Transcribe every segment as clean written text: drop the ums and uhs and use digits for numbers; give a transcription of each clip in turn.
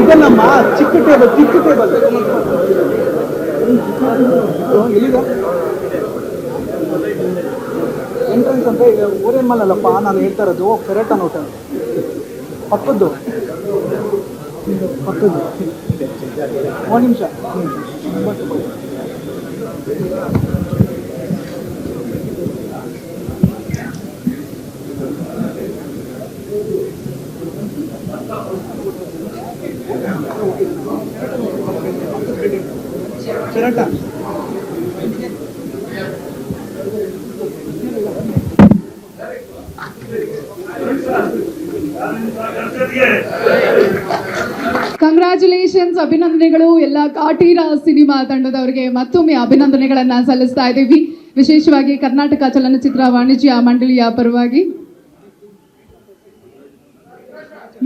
ಇದನ್ನಮ್ಮ ಚಿಕ್ಕ ಟೇಬಲ್ ಎಲ್ಲಿಗ ಎಂಟ್ರೆನ್ಸ್ ಅಂತ ಓರಿಯನ್ ಅಲ್ಲಪ್ಪ ನಾನು ಹೇಳ್ತಾ ಇರೋದು ಫೆರೆಟನ್ ಹೋಟೆಲ್ ಪಕ್ಕದ್ದು ಒಂದು ನಿಮಿಷ ಫೆರೆಟ ಕಂಗ್ರ್ಯಾಚುಲೇಷನ್ಸ್, ಅಭಿನಂದನೆಗಳು ಎಲ್ಲ ಕಾಟೀರ ಸಿನಿಮಾ ತಂಡದವರಿಗೆ ಮತ್ತೊಮ್ಮೆ ಅಭಿನಂದನೆಗಳನ್ನ ಸಲ್ಲಿಸ್ತಾ ಇದ್ದೀವಿ. ವಿಶೇಷವಾಗಿ ಕರ್ನಾಟಕ ಚಲನಚಿತ್ರ ವಾಣಿಜ್ಯ ಮಂಡಳಿಯ ಪರವಾಗಿ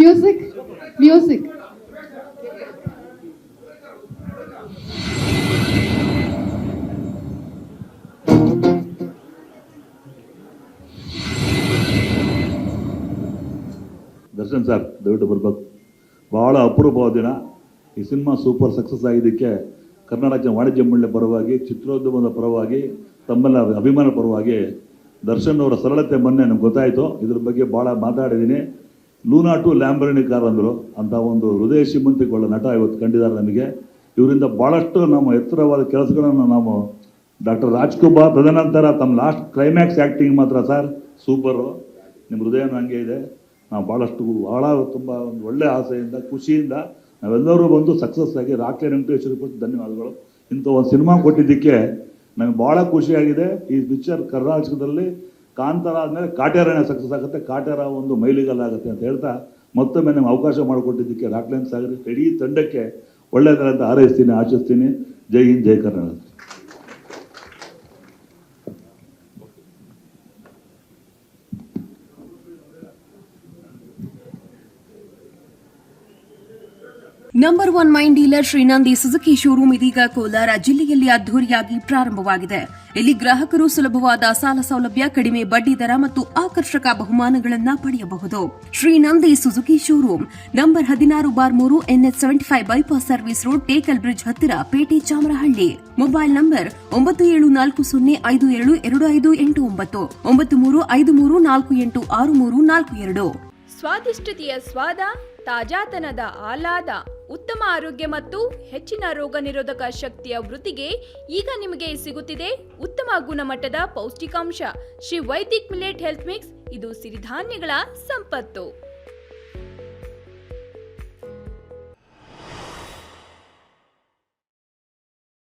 ಮ್ಯೂಸಿಕ್ ದರ್ಶನ್ ಸರ್ ದಯವಿಟ್ಟು ಬರ್ಬೇಕು. ಭಾಳ ಅಪರೂಪವಾದ ದಿನ. ಈ ಸಿನಿಮಾ ಸೂಪರ್ ಸಕ್ಸಸ್ ಆಗಿದ್ದಕ್ಕೆ ಕರ್ನಾಟಕ ವಾಣಿಜ್ಯ ಮಂಡಳಿ ಪರವಾಗಿ, ಚಿತ್ರೋದ್ಯಮದ ಪರವಾಗಿ, ತಮ್ಮೆಲ್ಲ ಅಭಿಮಾನ ಪರವಾಗಿ ದರ್ಶನ್ ಅವರ ಸರಳತೆ ಮೊನ್ನೆ ನಮ್ಗೆ ಗೊತ್ತಾಯಿತು. ಇದ್ರ ಬಗ್ಗೆ ಭಾಳ ಮಾತಾಡಿದ್ದೀನಿ. ಲೂನಾ ಟು ಲ್ಯಾಂಬರ್ನಿ ಕಾರ್ ಅಂದರು. ಅಂಥ ಒಂದು ಹೃದಯ ಶ್ರೀಮಂತಿಕೊಳ್ಳೋ ನಟ ಇವತ್ತು ಕಂಡಿದ್ದಾರೆ ನಮಗೆ. ಇವರಿಂದ ಭಾಳಷ್ಟು ನಮ್ಮ ಎತ್ತರವಾದ ಕೆಲಸಗಳನ್ನು ನಾವು ಡಾಕ್ಟರ್ ರಾಜ್ಕುಮಾರ್ ತದನಂತರ ತಮ್ಮ ಲಾಸ್ಟ್ ಕ್ಲೈಮ್ಯಾಕ್ಸ್ ಆ್ಯಕ್ಟಿಂಗ್ ಮಾತ್ರ ಸರ್ ಸೂಪರು. ನಿಮ್ಮ ಹೃದಯನೂ ಹಂಗೆ ಇದೆ. ನಾವು ಭಾಳ ತುಂಬ ಒಂದು ಒಳ್ಳೆಯ ಆಸೆಯಿಂದ ಖುಷಿಯಿಂದ ನಾವೆಲ್ಲರೂ ಬಂದು ಸಕ್ಸಸ್ ಆಗಿ ರಾಕ್ಲೈನ್ ವೆಂಕಟೇಶ್ವರ ಕೊಟ್ಟು ಧನ್ಯವಾದಗಳು. ಇಂಥ ಒಂದು ಸಿನಿಮಾ ಕೊಟ್ಟಿದ್ದಕ್ಕೆ ನಮಗೆ ಭಾಳ ಖುಷಿಯಾಗಿದೆ. ಈ ಪಿಕ್ಚರ್ ಕರ್ನಾಟಕದಲ್ಲಿ ಕಾಂತಾರ ಆದಮೇಲೆ ಕಾಟೇರನೇ ಸಕ್ಸಸ್ ಆಗುತ್ತೆ, ಕಾಟೇರ ಒಂದು ಮೈಲಿಗಲ್ಲಾಗುತ್ತೆ ಅಂತ ಹೇಳ್ತಾ ಮತ್ತೊಮ್ಮೆ ನಮ್ಗೆ ಅವಕಾಶ ಮಾಡಿಕೊಟ್ಟಿದ್ದಕ್ಕೆ ರಾಕ್ಲೈನ್ ಸಾಗರ ಇಡೀ ತಂಡಕ್ಕೆ ಒಳ್ಳೆಯದಂತ ಹಾರೈಸ್ತೀನಿ, ಆಶಿಸ್ತೀನಿ. Jai Hind, Jai Karnataka. Number 1 main dealer Shreenandi Suzuki showroom ಇದೀಗ ಕೋಲಾರ ಜಿಲ್ಲೆಯಲ್ಲಿ ಅದ್ದೂರಿಯಾಗಿ ಪ್ರಾರಂಭವಾಗಿದೆ. ಇಲ್ಲಿ ಗ್ರಾಹಕರು ಸುಲಭವಾದ ಸಾಲ ಸೌಲಭ್ಯ, ಕಡಿಮೆ ಬಡ್ಡಿ ದರ ಮತ್ತು ಆಕರ್ಷಕ ಬಹುಮಾನಗಳನ್ನು ಪಡೆಯಬಹುದು. Shreenandi Suzuki showroom number 16/3 NH 75 bypass service road, Tekal bridge ಹತ್ತಿರ, ಪೇಟೆ, ಚಾಮರಹಳ್ಳಿ. Mobile number 9740525289 9353486342. ಸ್ವಾದಿಷ್ಟತೆಯ ಸ್ವಾದ, ತಾಜಾತನದ ಆಹ್ಲಾದ, ಉತ್ತಮ ಆರೋಗ್ಯ ಮತ್ತು ಹೆಚ್ಚಿನ ರೋಗ ನಿರೋಧಕ ಶಕ್ತಿಯ ವೃದ್ಧಿಗೆ ಈಗ ನಿಮಗೆ ಸಿಗುತ್ತಿದೆ ಉತ್ತಮ ಗುಣಮಟ್ಟದ ಪೌಷ್ಟಿಕಾಂಶ. Shri Vaidik millet health mix. ಇದು ಸಿರಿಧಾನ್ಯಗಳ ಸಂಪತ್ತು.